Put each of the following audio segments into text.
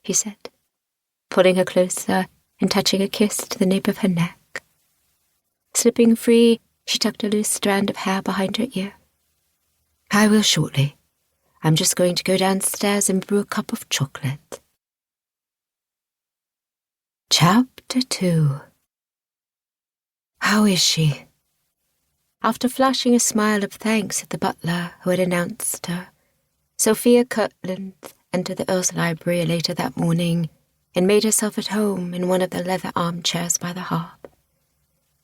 he said, pulling her closer and touching a kiss to the nape of her neck. Slipping free, she tucked a loose strand of hair behind her ear. I will shortly. I'm just going to go downstairs and brew a cup of chocolate. Chapter 2. How is she? After flashing a smile of thanks at the butler who had announced her, Sophia Kirtland entered the Earl's library later that morning and made herself at home in one of the leather armchairs by the hearth.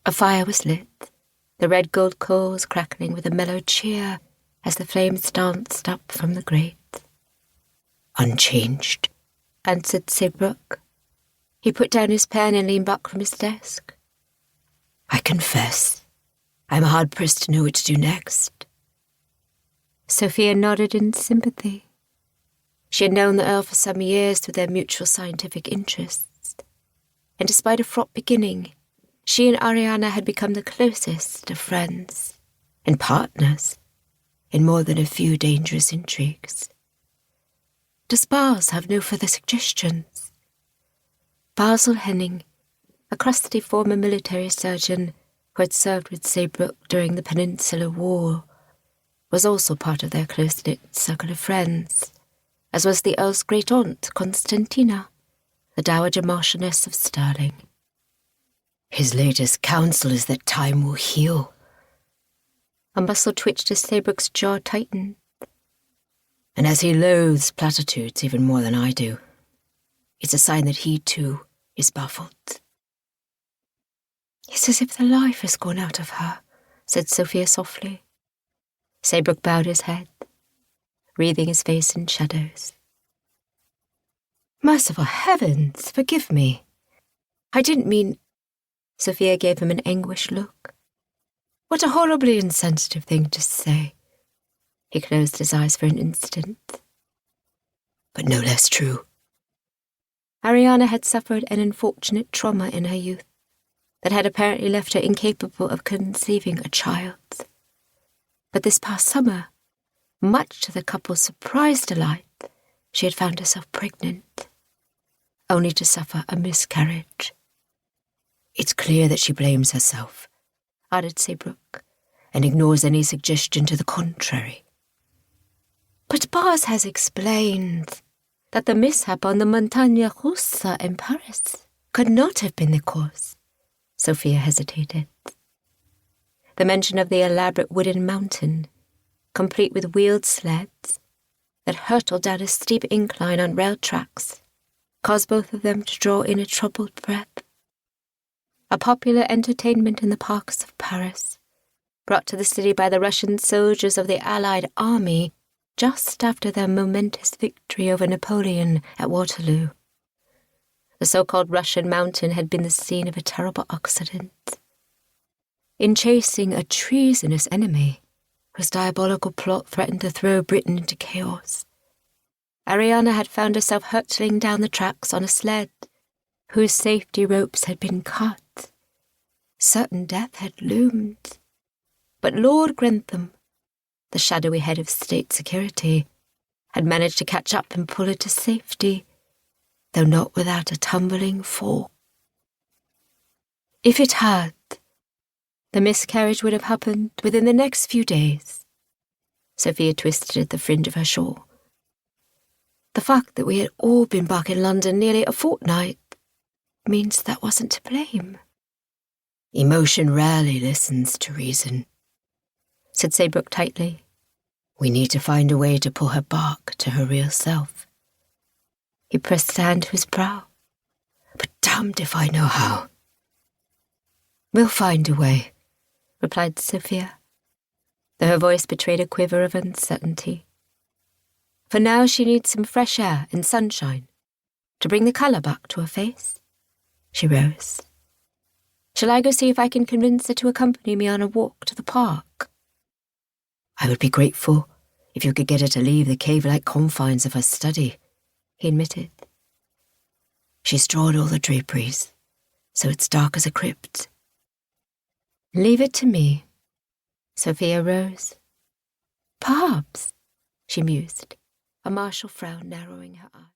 A fire was lit, the red gold coals crackling with a mellow cheer as the flames danced up from the grate. Unchanged, answered Seabrook. He put down his pen and leaned back from his desk. I confess, I'm hard-pressed to know what to do next. Sophia nodded in sympathy. She had known the Earl for some years through their mutual scientific interests, and despite a fraught beginning, she and Arianna had become the closest of friends and partners in more than a few dangerous intrigues. Does Bars have no further suggestions? Basil Henning, a crusty former military surgeon who had served with Seabrook during the Peninsular War, was also part of their close-knit circle of friends, as was the Earl's great-aunt, Constantina, the Dowager Marchioness of Stirling. His latest counsel is that time will heal. A muscle twitched as Seabrook's jaw tightened. And as he loathes platitudes even more than I do, it's a sign that he, too, is baffled. It's as if the life has gone out of her, said Sophia softly. Seabrook bowed his head, wreathing his face in shadows. Merciful heavens, forgive me. I didn't mean... Sophia gave him an anguished look. What a horribly insensitive thing to say. He closed his eyes for an instant. But no less true. Arianna had suffered an unfortunate trauma in her youth that had apparently left her incapable of conceiving a child. But this past summer, much to the couple's surprised delight, she had found herself pregnant, only to suffer a miscarriage. It's clear that she blames herself, added Seabrook, and ignores any suggestion to the contrary. But Bars has explained that the mishap on the Montagne Russa in Paris could not have been the cause. Sophia hesitated. The mention of the elaborate wooden mountain, complete with wheeled sleds, that hurtled down a steep incline on rail tracks, caused both of them to draw in a troubled breath. A popular entertainment in the parks of Paris, brought to the city by the Russian soldiers of the Allied army just after their momentous victory over Napoleon at Waterloo. The so-called Russian mountain had been the scene of a terrible accident. In chasing a treasonous enemy whose diabolical plot threatened to throw Britain into chaos, Arianna had found herself hurtling down the tracks on a sled whose safety ropes had been cut. Certain death had loomed. But Lord Grentham, the shadowy head of state security, had managed to catch up and pull her to safety, though not without a tumbling fall. If it had, the miscarriage would have happened within the next few days. Sophia twisted at the fringe of her shawl. The fact that we had all been back in London nearly a fortnight means that wasn't to blame. Emotion rarely listens to reason, said Seabrook tightly. We need to find a way to pull her back to her real self. He pressed a hand to his brow. But damned if I know how. We'll find a way, replied Sophia, though her voice betrayed a quiver of uncertainty. For now she needs some fresh air and sunshine to bring the colour back to her face. She rose. Shall I go see if I can convince her to accompany me on a walk to the park? I would be grateful if you could get her to leave the cave-like confines of her study, he admitted. She's drawn all the draperies, so it's dark as a crypt. Leave it to me. Sophia rose. Perhaps, she mused, a martial frown narrowing her eyes.